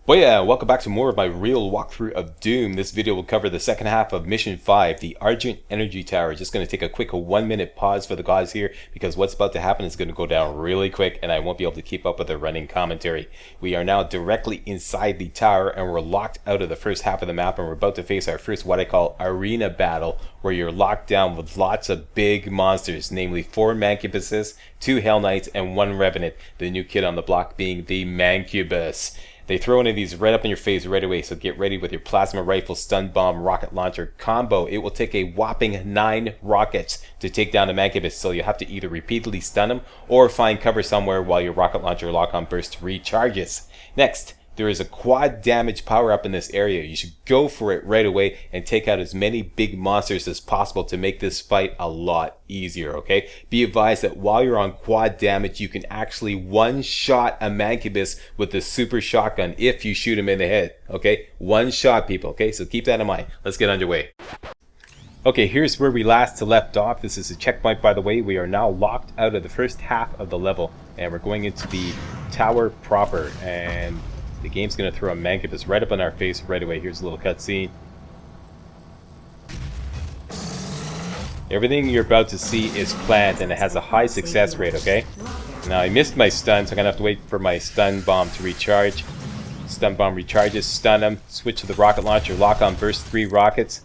But yeah, welcome back to more of my real walkthrough of Doom. This video will cover the second half of Mission 5, the Argent Energy Tower. Just going to take a quick 1-minute pause for the guys here because what's about to happen is going to go down really quick and I won't be able to keep up with the running commentary. We are now directly inside the tower and we're locked out of the first half of the map and we're about to face our first what I call arena battle, where you're locked down with lots of big monsters, namely 4 Mancubuses, 2 Hell Knights, and 1 Revenant, the new kid on the block being the Mancubus. They throw one of these right up in your face right away, so get ready with your plasma rifle, stun bomb, rocket launcher combo. It will take a whopping 9 rockets to take down a Mancubus, so you'll have to either repeatedly stun him or find cover somewhere while your rocket launcher lock-on burst recharges. Next, there is a quad damage power up in this area. You should go for it right away and take out as many big monsters as possible to make this fight a lot easier, okay? Be advised that while you're on quad damage, you can actually one-shot a Mancubus with the super shotgun if you shoot him in the head, okay? One shot, people, okay? So keep that in mind. Let's get underway. Okay, here's where we last left off. This is a checkpoint, by the way. We are now locked out of the first half of the level and we're going into the tower proper, and the game's going to throw a Mancubus right up in our face right away. Here's a little cutscene. Everything you're about to see is planned and it has a high success rate, okay? Now I missed my stun, so I'm going to have to wait for my stun bomb to recharge. Stun bomb recharges, stun him, switch to the rocket launcher, lock on burst 3 rockets,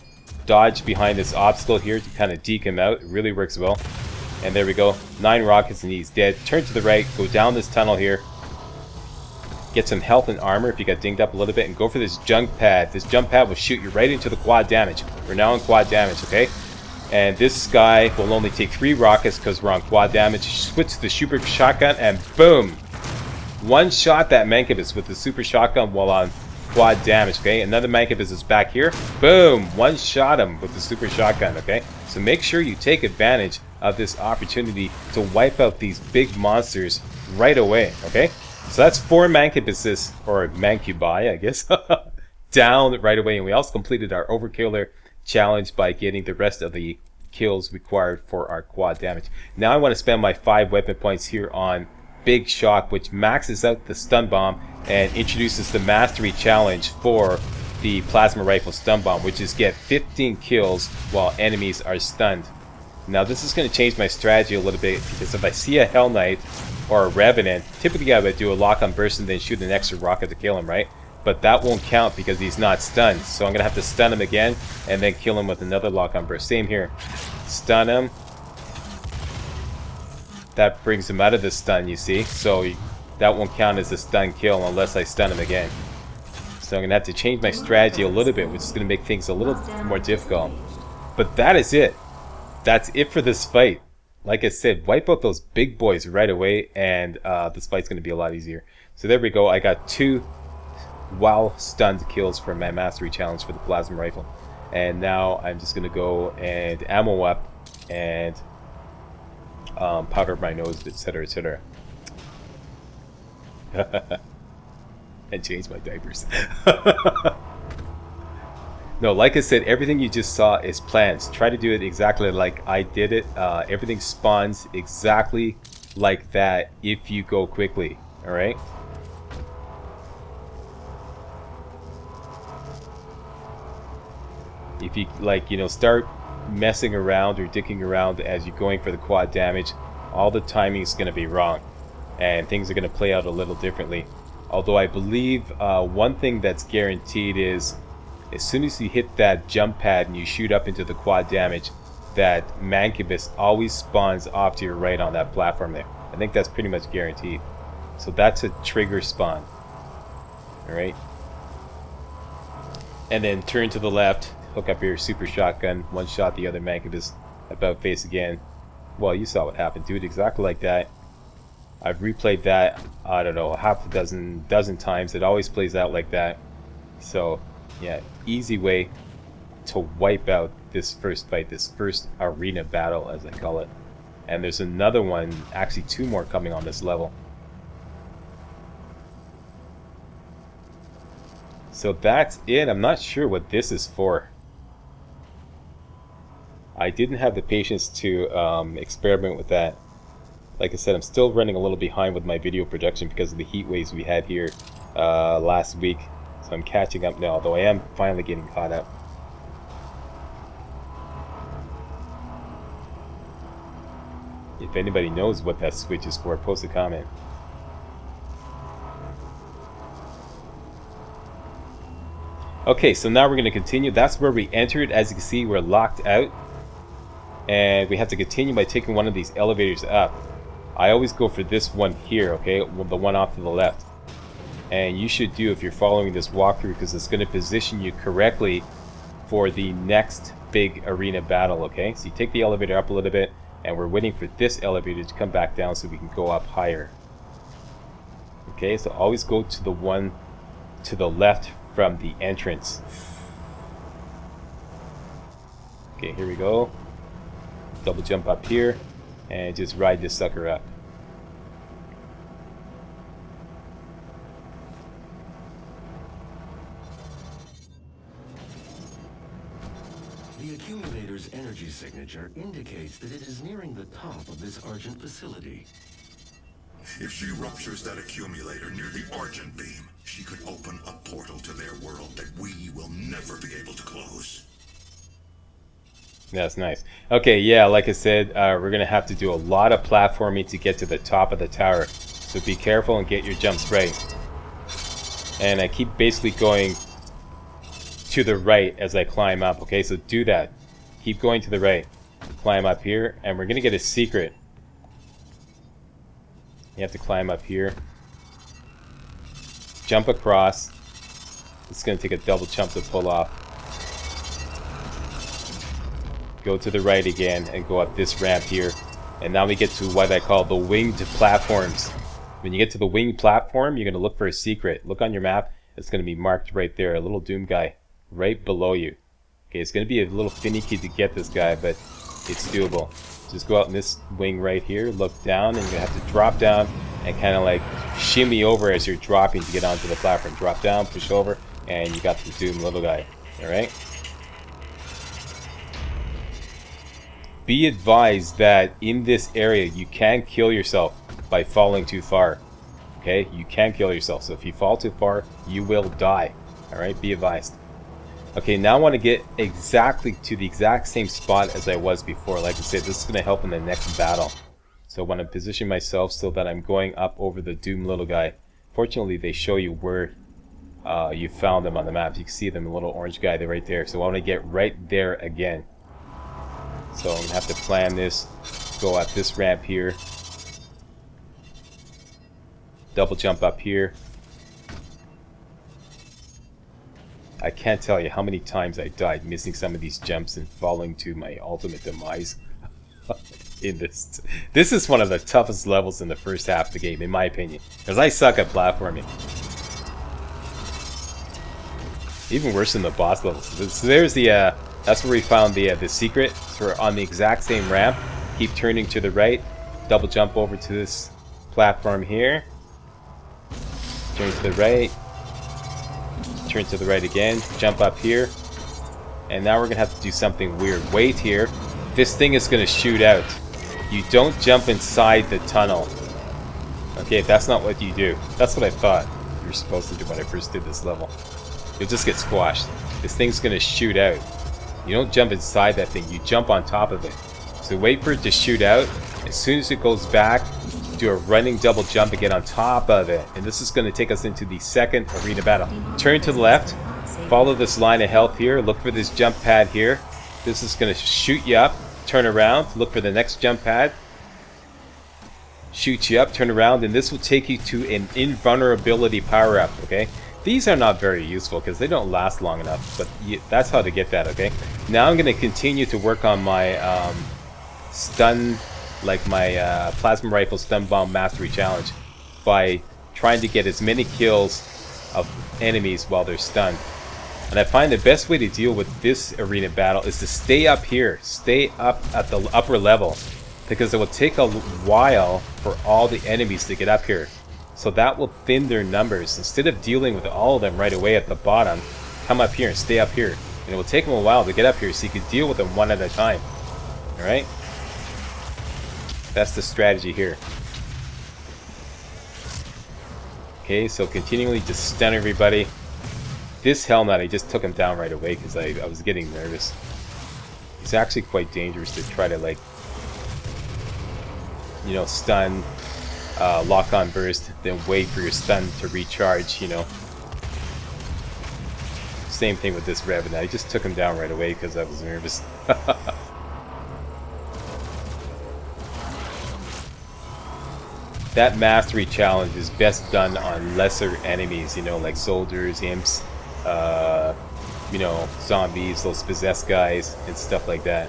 dodge behind this obstacle here to kind of deke him out. It really works well. And there we go, 9 rockets and he's dead. Turn to the right, go down this tunnel here. Get some health and armor if you got dinged up a little bit, and go for this jump pad. This jump pad will shoot you right into the quad damage. We're now on quad damage, okay? And this guy will only take 3 rockets because we're on quad damage. Switch to the super shotgun and boom! One shot that Mancubus with the super shotgun while on quad damage, okay? Another Mancubus is back here. Boom! One shot him with the super shotgun, okay? So make sure you take advantage of this opportunity to wipe out these big monsters right away, okay? So that's 4 Mancubuses, or Mancubi, I guess, down right away. And we also completed our Overkiller challenge by getting the rest of the kills required for our quad damage. Now I want to spend my 5 weapon points here on Big Shock, which maxes out the stun bomb and introduces the mastery challenge for the plasma rifle stun bomb, which is get 15 kills while enemies are stunned. Now this is going to change my strategy a little bit, because if I see a Hell Knight or a Revenant, typically I would do a lock-on burst and then shoot an extra rocket to kill him, right? But that won't count because he's not stunned. So I'm going to have to stun him again and then kill him with another lock-on burst. Same here. Stun him. That brings him out of the stun, you see. So that won't count as a stun kill unless I stun him again. So I'm going to have to change my strategy a little bit, which is going to make things a little more difficult. But that is it. That's it for this fight. Like I said, wipe out those big boys right away and this fight's going to be a lot easier. So there we go. I got 2 while stunned kills for my mastery challenge for the plasma rifle. And now I'm just going to go and ammo up and powder my nose, etc, etc. And change my diapers. No, like I said, everything you just saw is planned. Try to do it exactly like I did it. Everything spawns exactly like that if you go quickly, alright? If you, like, start messing around or dicking around as you're going for the quad damage, all the timing is going to be wrong. And things are going to play out a little differently. Although I believe one thing that's guaranteed is, as soon as you hit that jump pad and you shoot up into the quad damage, that Mancubus always spawns off to your right on that platform there. I think that's pretty much guaranteed. So that's a trigger spawn. Alright? And then turn to the left, hook up your super shotgun, one shot the other Mancubus about face again. Well, you saw what happened. Do it exactly like that. I've replayed that, I don't know, half a dozen times. It always plays out like that. So yeah, easy way to wipe out this first fight, this first arena battle as I call it. And there's another one, actually 2 more coming on this level. So that's it. I'm not sure what this is for. I didn't have the patience to experiment with that. Like I said, I'm still running a little behind with my video production because of the heat waves we had here last week. So I'm catching up now, although I am finally getting caught up. If anybody knows what that switch is for, post a comment. Okay, so now we're going to continue. That's where we entered. As you can see, we're locked out. And we have to continue by taking one of these elevators up. I always go for this one here, okay? The one off to the left. And you should do if you're following this walkthrough, because it's going to position you correctly for the next big arena battle, okay? So you take the elevator up a little bit, and we're waiting for this elevator to come back down so we can go up higher. Okay, so always go to the one to the left from the entrance. Okay, here we go. Double jump up here and just ride this sucker up. The accumulator's energy signature indicates that it is nearing the top of this Argent facility. If she ruptures that accumulator near the Argent beam, she could open a portal to their world that we will never be able to close. That's nice. Okay, yeah, like I said, we're going to have to do a lot of platforming to get to the top of the tower. So be careful and get your jumps right. And I keep basically going to the right as I climb up, okay? So do that. Keep going to the right. Climb up here, and we're going to get a secret. You have to climb up here. Jump across. It's going to take a double jump to pull off. Go to the right again and go up this ramp here. And now we get to what I call the winged platforms. When you get to the winged platform, you're going to look for a secret. Look on your map. It's going to be marked right there. A little doom guy right below you. Okay, it's going to be a little finicky to get this guy, but it's doable. Just go out in this wing right here, look down, and you're going to have to drop down and kind of like shimmy over as you're dropping to get onto the platform. Drop down, push over, and you got the doom little guy. Alright? Be advised that in this area you can kill yourself by falling too far. Okay? You can kill yourself. So if you fall too far, you will die. Alright? Be advised. Okay, now I want to get exactly to the exact same spot as I was before. Like I said, this is going to help in the next battle. So I want to position myself so that I'm going up over the doom little guy. Fortunately, they show you where you found them on the map. You can see them, the little orange guy there right there. So I want to get right there again. So I'm going to have to plan this. Go up this ramp here. Double jump up here. I can't tell you how many times I died missing some of these jumps and falling to my ultimate demise in this. This is one of the toughest levels in the first half of the game, in my opinion, because I suck at platforming. Even worse than the boss levels. So there's the that's where we found the secret. So we're on the exact same ramp. Keep turning to the right. Double jump over to this platform here. Turn to the right. Turn to the right again. Jump up here. And now we're going to have to do something weird. Wait here. This thing is going to shoot out. You don't jump inside the tunnel. Okay, that's not what you do. That's what I thought you were supposed to do when I first did this level. You'll just get squashed. This thing's going to shoot out. You don't jump inside that thing. You jump on top of it. So wait for it to shoot out. As soon as it goes back, do a running double jump and get on top of it. And this is going to take us into the second arena battle. Turn to the left. Follow this line of health here. Look for this jump pad here. This is going to shoot you up. Turn around. Look for the next jump pad. Shoot you up. Turn around. And this will take you to an invulnerability power-up. Okay? These are not very useful because they don't last long enough. But that's how to get that. Okay? Now I'm going to continue to work on my stun... like my plasma rifle stun bomb mastery challenge by trying to get as many kills of enemies while they're stunned. And I find the best way to deal with this arena battle is to stay up here, stay up at the upper level, because it will take a while for all the enemies to get up here. So that will thin their numbers. Instead of dealing with all of them right away at the bottom, come up here and stay up here. And it will take them a while to get up here so you can deal with them one at a time. Alright? That's the strategy here. Okay, so continually just stun everybody. This Hell Knight, I just took him down right away because I was getting nervous. It's actually quite dangerous to try to, like, you know, stun, lock on burst, then wait for your stun to recharge, you know. Same thing with this Revenant. I just took him down right away because I was nervous. That mastery challenge is best done on lesser enemies, you know, like soldiers, imps, you know, zombies, those possessed guys, and stuff like that.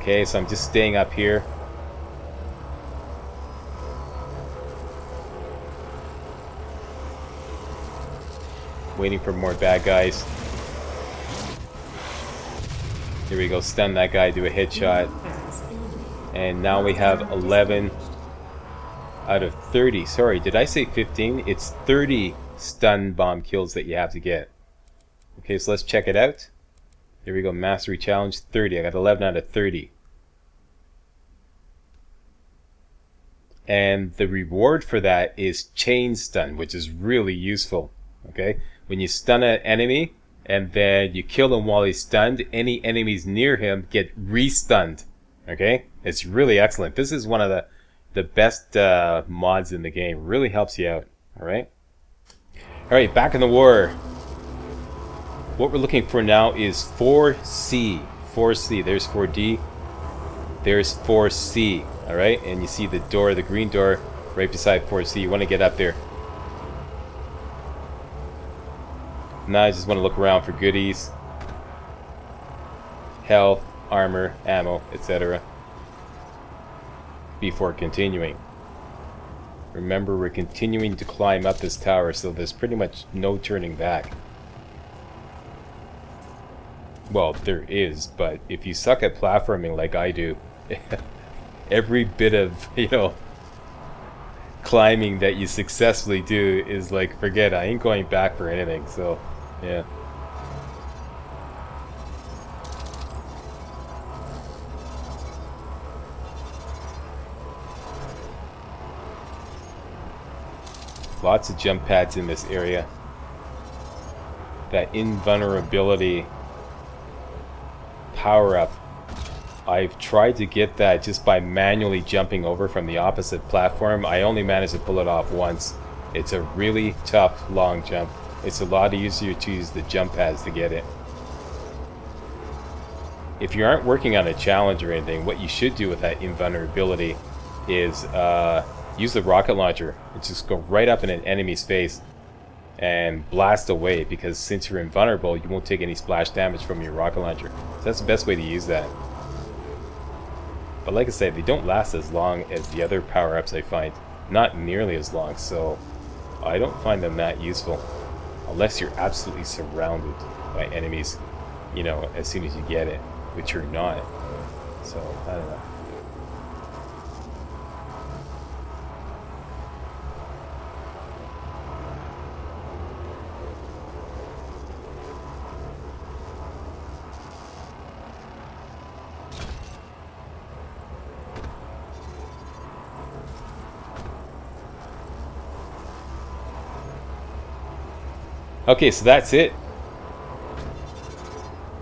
Okay, so I'm just staying up here. Waiting for more bad guys. Here we go, stun that guy, do a headshot. And now we have 11 out of 30. Sorry, did I say 15? It's 30 stun bomb kills that you have to get. Okay, so let's check it out. Here we go, mastery challenge 30. I got 11 out of 30. And the reward for that is chain stun, which is really useful. Okay, when you stun an enemy and then you kill him while he's stunned, any enemies near him get re-stunned. Okay, it's really excellent. This is one of the best mods in the game. Really helps you out. All right, back in the war. What we're looking for now is 4C. 4C. There's 4D. There's 4C. All right, and you see the door, the green door, right beside 4C. You want to get up there. Now I just want to look around for goodies, health, armor, ammo, etc. before continuing. Remember, we're continuing to climb up this tower, so there's pretty much no turning back. Well, there is, but if you suck at platforming like I do, every bit of, you know, climbing that you successfully do is like, forget, I ain't going back for anything. So yeah. Lots of jump pads in this area. That invulnerability power up, I've tried to get that just by manually jumping over from the opposite platform. I only managed to pull it off once. It's a really tough long jump. It's a lot easier to use the jump pads to get it. If you aren't working on a challenge or anything, what you should do with that invulnerability is use the rocket launcher and just go right up in an enemy's face and blast away, because since you're invulnerable, you won't take any splash damage from your rocket launcher. So that's the best way to use that. But like I said, they don't last as long as the other power-ups I find. Not nearly as long, so I don't find them that useful. Unless you're absolutely surrounded by enemies, you know, as soon as you get it, which you're not. So, I don't know. Okay, so that's it.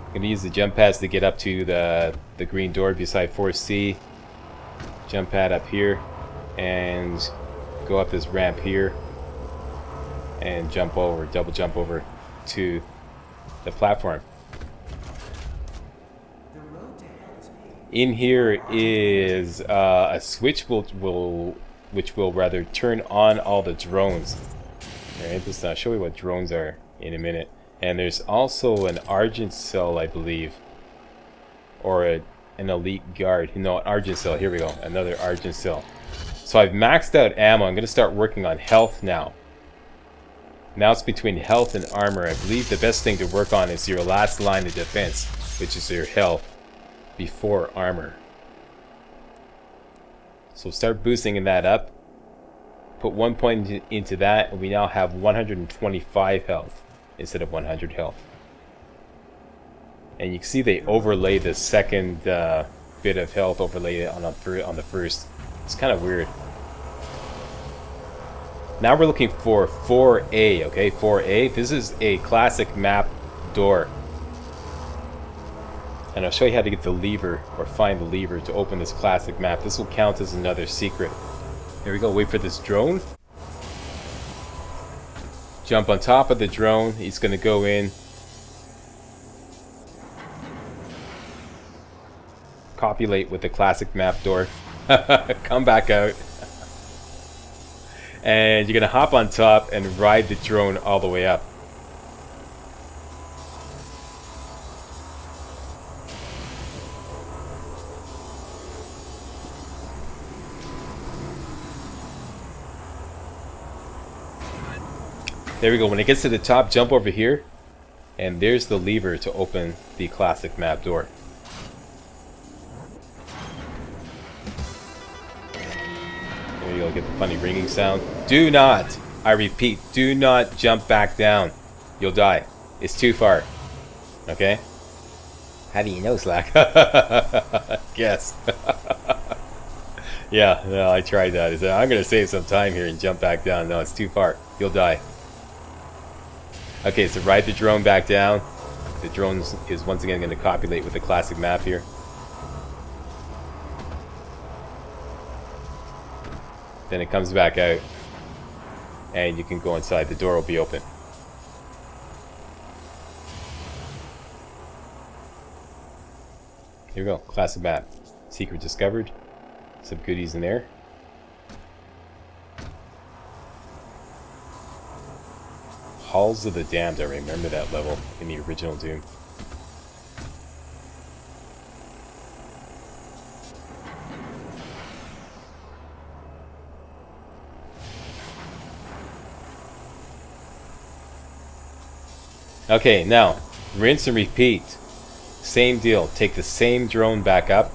I'm gonna use the jump pads to get up to the green door beside 4C. Jump pad up here, and go up this ramp here, and jump over, double jump over to the platform. In here is a switch which will rather turn on all the drones. Alright, just show you what drones are in a minute. And there's also an Argent cell, I believe. Or an elite guard. No, an Argent cell. Here we go. Another Argent cell. So I've maxed out ammo. I'm going to start working on health now. Now it's between health and armor. I believe the best thing to work on is your last line of defense, which is your health before armor. So start boosting that up. Put 1 point into that, and we now have 125 health instead of 100 health. And you can see they overlay the second bit of health, overlay it on the first. It's kind of weird. Now we're looking for 4A, okay? 4A. This is a classic map door. And I'll show you how to get the lever, or find the lever to open this classic map. This will count as another secret. Here we go, wait for this drone. Jump on top of the drone. He's going to go in. Copulate with the classic map door. Come back out. And you're going to hop on top and ride the drone all the way up. There we go. When it gets to the top, jump over here. And there's the lever to open the classic map door. There you go, get the funny ringing sound. Do not, I repeat, do not jump back down. You'll die. It's too far. Okay? How do you know, Slack? Guess. Yeah, no, I tried that. I said, I'm going to save some time here and jump back down. No, it's too far. You'll die. Okay, so ride the drone back down. The drone is once again going to copulate with the classic map here. Then it comes back out. And you can go inside. The door will be open. Here we go. Classic map. Secret discovered. Some goodies in there. Halls of the Damned. I remember that level in the original Doom. Okay, now rinse and repeat. Same deal. Take the same drone back up,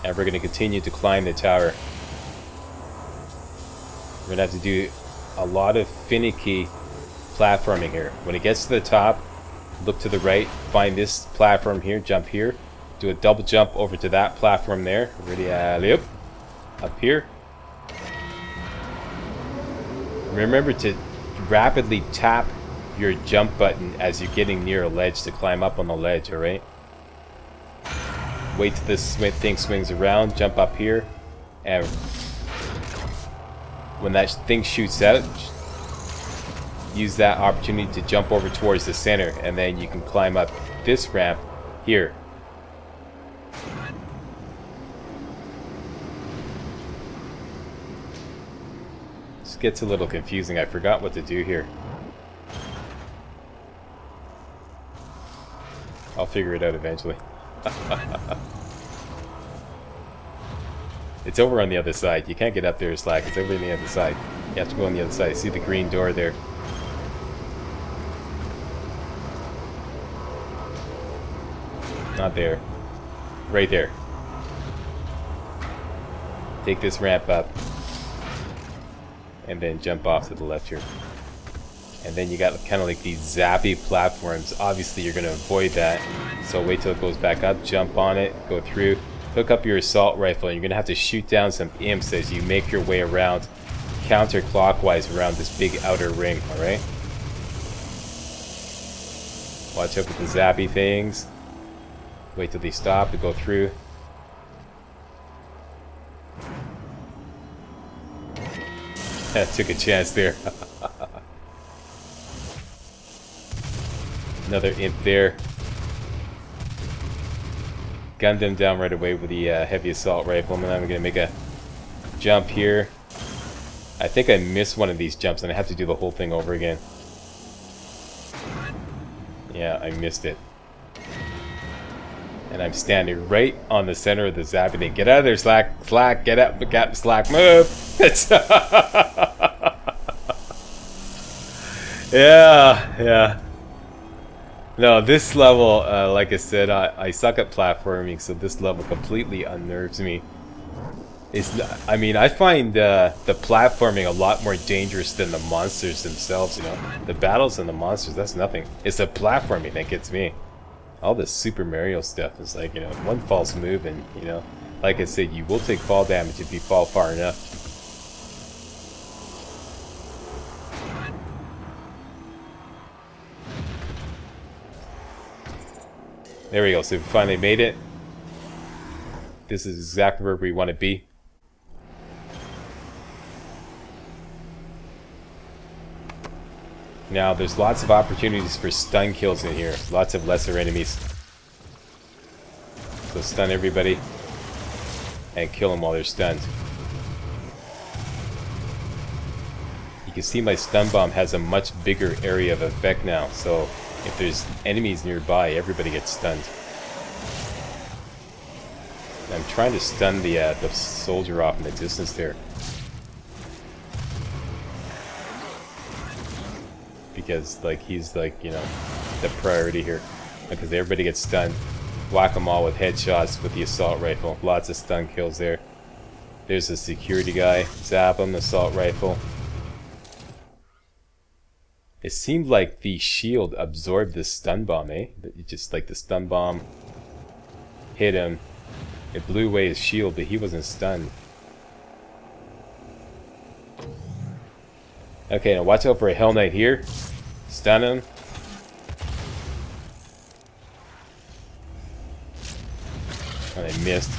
and we're going to continue to climb the tower. We're going to have to do a lot of finicky platforming here. When it gets to the top, look to the right, find this platform here, jump here, do a double jump over to that platform there. Ready, up here. Remember to rapidly tap your jump button as you're getting near a ledge to climb up on the ledge, alright? Wait till this thing swings around, jump up here, and when that thing shoots out, use that opportunity to jump over towards the center, and then you can climb up this ramp here. This gets a little confusing. I forgot what to do here. I'll figure it out eventually. It's over on the other side. You can't get up there, Slack. It's over on the other side. You have to go on the other side. See the green door there? Not there. Right there. Take this ramp up. And then jump off to the left here. And then you got kind of like these zappy platforms. Obviously you're going to avoid that. So wait till it goes back up, jump on it, go through, hook up your assault rifle, and you're going to have to shoot down some imps as you make your way around counterclockwise around this big outer ring, alright? Watch out with the zappy things. Wait till they stop to go through. I took a chance there. Another imp there. Gunned them down right away with the heavy assault rifle. And then I'm going to make a jump here. I think I missed one of these jumps and I have to do the whole thing over again. Yeah, I missed it. And I'm standing right on the center of the zappy thing. Get out of there, Slack! Slack! Get up! Get Slack! Move! Yeah. No, this level, like I said, I suck at platforming, so this level completely unnerves me. I mean, I find the platforming a lot more dangerous than the monsters themselves, you know. The battles and the monsters, that's nothing. It's the platforming that gets me. All this Super Mario stuff is like, you know, one false move and, you know, like I said, you will take fall damage if you fall far enough. There we go. So we finally made it. This is exactly where we want to be. Now, there's lots of opportunities for stun kills in here. Lots of lesser enemies. So stun everybody and kill them while they're stunned. You can see my stun bomb has a much bigger area of effect now. So if there's enemies nearby, everybody gets stunned. I'm trying to stun the soldier off in the distance there. Because like he's like, you know, the priority here. Because everybody gets stunned. Whack them all with headshots with the assault rifle. Lots of stun kills there. There's a security guy. Zap him, assault rifle. It seemed like the shield absorbed the stun bomb, eh? It just like the stun bomb hit him. It blew away his shield, but he wasn't stunned. Okay, now watch out for a Hell Knight here. Stun him. And I missed.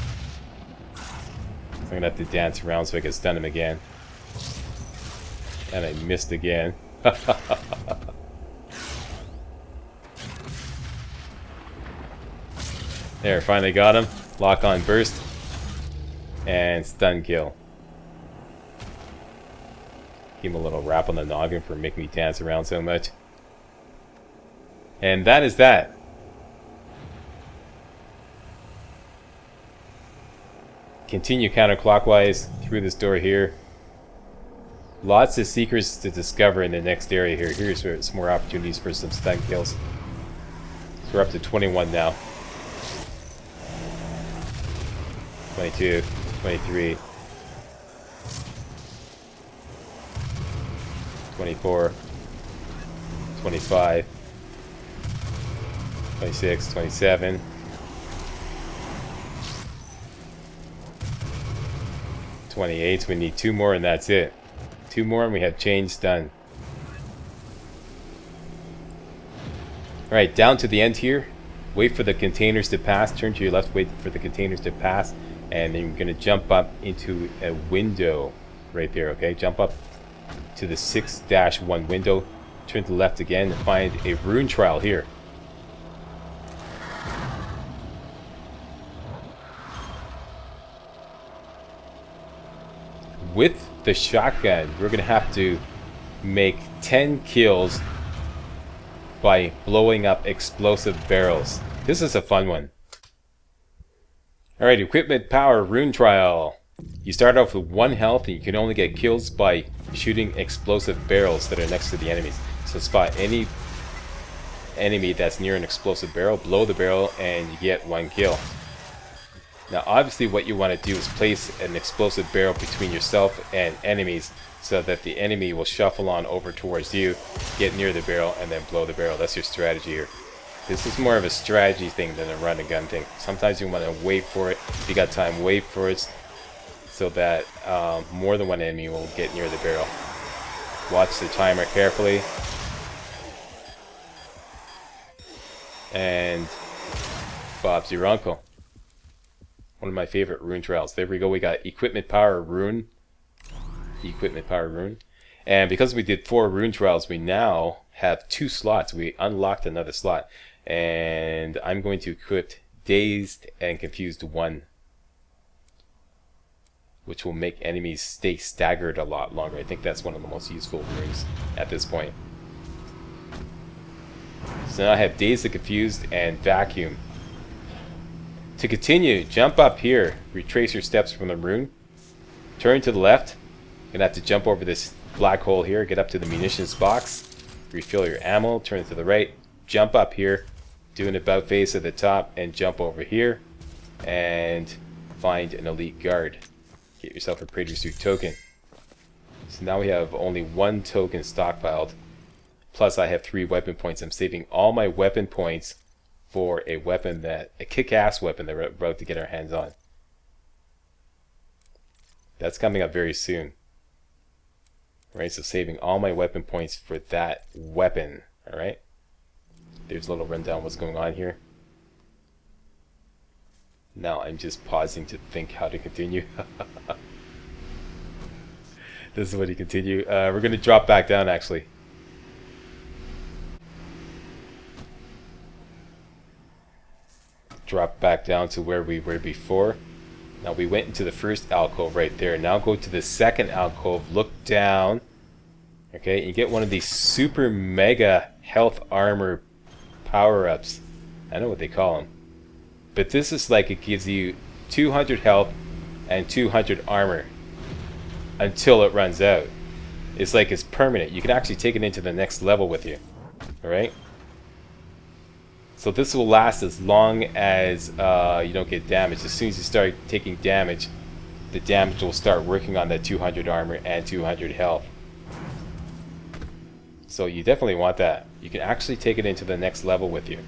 I'm gonna have to dance around so I can stun him again. And I missed again. There, finally got him. Lock on burst. And stun kill. Give him a little rap on the noggin for making me dance around so much. And that is that. Continue counterclockwise through this door here. Lots of secrets to discover in the next area here. Here's some more opportunities for some stun kills. So we're up to 21 now. 22, 23, 24, 25, 26, 27, 28. We need 2 more and that's it. 2 more and we have chains done. Alright, down to the end here. Wait for the containers to pass. Turn to your left, wait for the containers to pass. And then you're going to jump up into a window right there, okay? Jump up to the 6-1 window. Turn to the left again and find a rune trial here. With the shotgun, we're going to have to make 10 kills by blowing up explosive barrels. This is a fun one. Alright, equipment power rune trial. You start off with 1 health and you can only get kills by shooting explosive barrels that are next to the enemies. So spot any enemy that's near an explosive barrel, blow the barrel, and you get 1 kill. Now obviously what you want to do is place an explosive barrel between yourself and enemies so that the enemy will shuffle on over towards you, get near the barrel, and then blow the barrel. That's your strategy here. This is more of a strategy thing than a run and gun thing. Sometimes you want to wait for it. If you got time, wait for it so that more than one enemy will get near the barrel. Watch the timer carefully. And Bob's your uncle. One of my favorite rune trials. There we go. We got equipment power rune. Equipment power rune. And because we did 4 rune trials, we now have 2 slots. We unlocked another slot. And I'm going to equip Dazed and Confused 1. Which will make enemies stay staggered a lot longer. I think that's one of the most useful runes at this point. So now I have Dazed and Confused and Vacuum. To continue, jump up here. Retrace your steps from the rune. Turn to the left. You're going to have to jump over this black hole here. Get up to the munitions box. Refill your ammo. Turn to the right. Jump up here. Do an about face at the top. And jump over here. And find an elite guard. Get yourself a Praetor Suit token. So now we have only 1 token stockpiled. Plus I have 3 weapon points. I'm saving all my weapon points for a weapon that, a kick-ass weapon that we're about to get our hands on. That's coming up very soon. Right, so saving all my weapon points for that weapon. Alright. There's a little rundown what's going on here. Now I'm just pausing to think how to continue. This is what you continue. We're going to drop back down actually. Drop back down to where we were before. Now we went into the first alcove right there. Now go to the second alcove, look down. Okay, you get one of these super mega health armor power-ups. I know what they call them. But this is like it gives you 200 health and 200 armor until it runs out. It's like it's permanent. You can actually take it into the next level with you. Alright? So this will last as long as you don't get damaged. As soon as you start taking damage, the damage will start working on that 200 armor and 200 health. So you definitely want that. You can actually take it into the next level with you.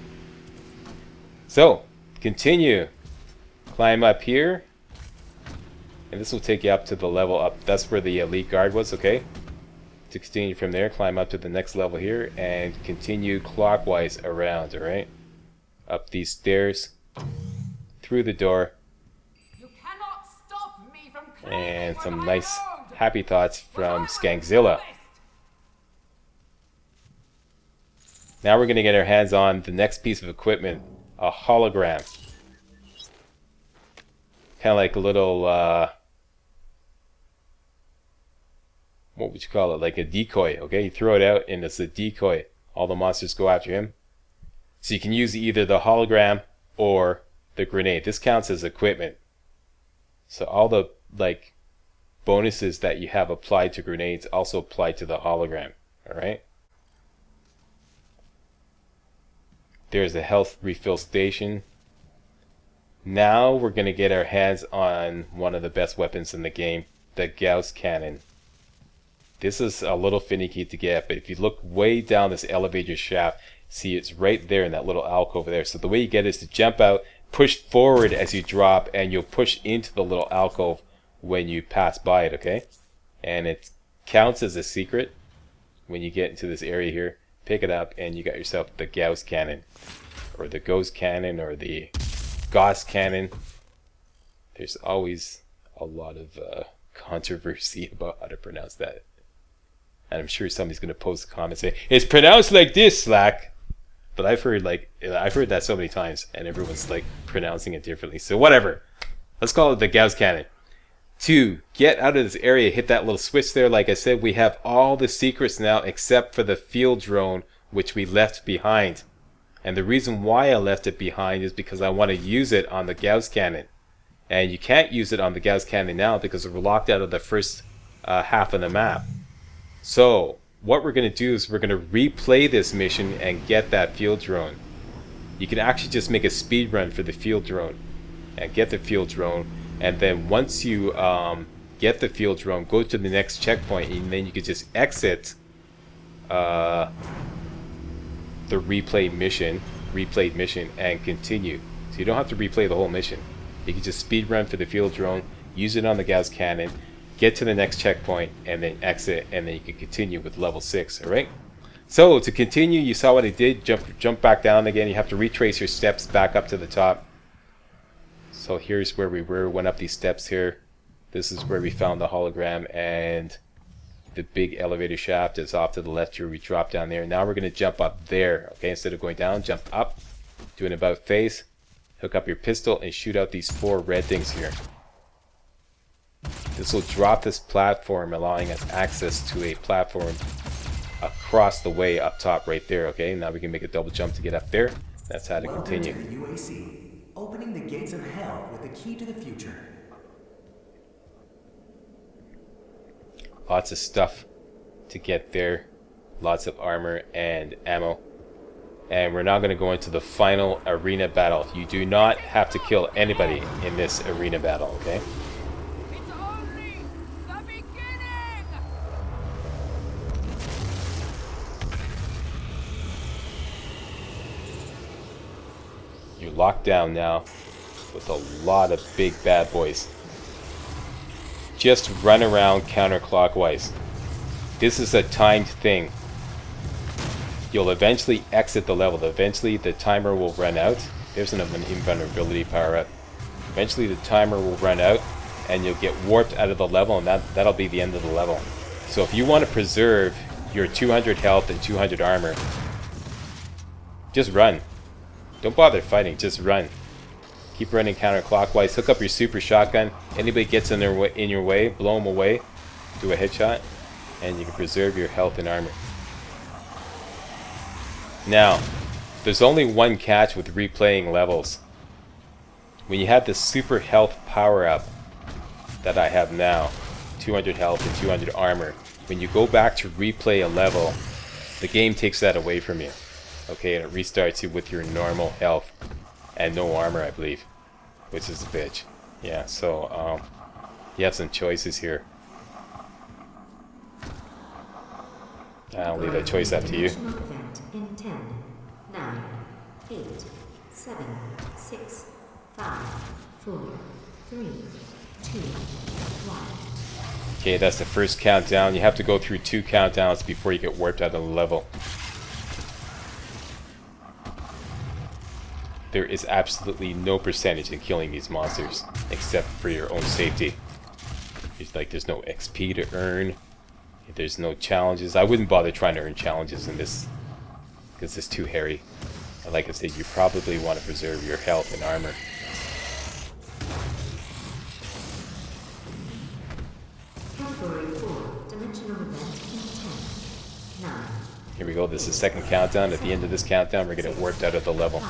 So, continue. Climb up here. And this will take you up to the level up. That's where the elite guard was, okay? To continue from there, climb up to the next level here and continue clockwise around, alright? Up these stairs, through the door, You cannot stop me from and some nice happy thoughts from Skankzilla. Now we're going to get our hands on the next piece of equipment, a hologram. Kind of like a little, what would you call it? Like a decoy, okay? You throw it out and it's a decoy. All the monsters go after him. So you can use either the hologram or the grenade. This counts as equipment. So all the like bonuses that you have applied to grenades also apply to the hologram. Alright? There's a health refill station. Now we're going to get our hands on one of the best weapons in the game, the Gauss cannon. This is a little finicky to get, but if you look way down this elevator shaft, see it's right there in that little alcove there. So the way you get it is to jump out, push forward as you drop, and you'll push into the little alcove when you pass by it, okay? And it counts as a secret when you get into this area here. Pick it up and you got yourself the Gauss cannon, or the Ghost cannon, or the Gauss cannon. There's always a lot of controversy about how to pronounce that. And I'm sure somebody's going to post a comment saying, it's pronounced like this, Slack. But I've heard that so many times, and everyone's like pronouncing it differently. So whatever. Let's call it the Gauss cannon. To get out of this area, hit that little switch there. Like I said, we have all the secrets now except for the field drone, which we left behind. And the reason why I left it behind is because I want to use it on the Gauss cannon. And you can't use it on the Gauss cannon now because we're locked out of the first half of the map. So what we're going to do is we're going to replay this mission and get that field drone. You can actually just make a speed run for the field drone and get the field drone, and then once you get the field drone, go to the next checkpoint, and then you can just exit the replayed mission and continue. So you don't have to replay the whole mission. You can just speed run for the field drone, use it on the Gauss cannon, get to the next checkpoint, and then exit, and then you can continue with level 6. Alright? So to continue, you saw what I did. Jump back down again. You have to retrace your steps back up to the top. So here's where we were. Went up these steps here. This is where we found the hologram, and the big elevator shaft is off to the left here. We drop down there. Now we're going to jump up there. Okay, instead of going down, jump up. Do an about face. Hook up your pistol and shoot out these 4 red things here. This will drop this platform, allowing us access to a platform across the way up top right there. Okay, now we can make a double jump to get up there. That's how to continue. Welcome to the UAC, opening the gates of hell with the key to the future. Lots of stuff to get there, lots of armor and ammo. And we're now going to go into the final arena battle. You do not have to kill anybody in this arena battle, okay? It's only the beginning! You're locked down now with a lot of big bad boys. Just run around counterclockwise. This is a timed thing. You'll eventually exit the level. Eventually the timer will run out. There's an invulnerability power up. Eventually the timer will run out and you'll get warped out of the level, and that'll be the end of the level. So if you want to preserve your 200 health and 200 armor, just run. Don't bother fighting, just run. Keep running counterclockwise. Hook up your super shotgun. Anybody gets in your way, blow them away. Do a headshot, and you can preserve your health and armor. Now, there's only one catch with replaying levels. When you have the super health power up that I have now, 200 health and 200 armor, when you go back to replay a level, the game takes that away from you. Okay, and it restarts you with your normal health and no armor, I believe, which is a bitch. Yeah, so you have some choices here. I'll leave that choice up to you. In 10, 9, 8, 7, 6, 5, 4, 3, 2, 1. Okay, that's the first countdown. You have to go through 2 countdowns before you get warped out of the level. There is absolutely no percentage in killing these monsters, except for your own safety. It's like there's no XP to earn. There's no challenges. I wouldn't bother trying to earn challenges in this, because it's too hairy. And like I said, you probably want to preserve your health and armor. Category 4, dimensional event in 10, 9. Here we go. This is the second countdown. At the end of this countdown, we're going to get warped out of the level. 5,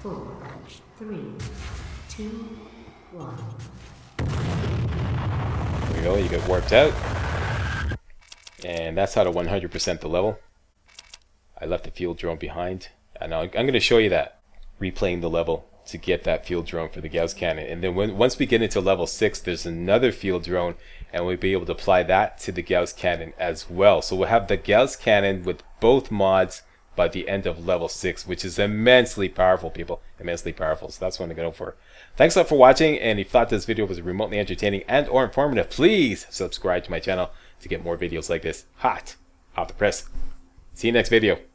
4, 3, 2, 1. Here we go. You get warped out. And that's how to 100% the level. I left the field drone behind. And I'm going to show you that. Replaying the level to get that field drone for the Gauss cannon. And then once we get into level 6, there's another field drone. And we'll be able to apply that to the Gauss cannon as well. So we'll have the Gauss cannon with both mods by the end of level 6, which is immensely powerful, people. Immensely powerful. So that's what I'm going to go for. Thanks a lot for watching. And if you thought this video was remotely entertaining and or informative, please subscribe to my channel to get more videos like this hot off the press. See you next video.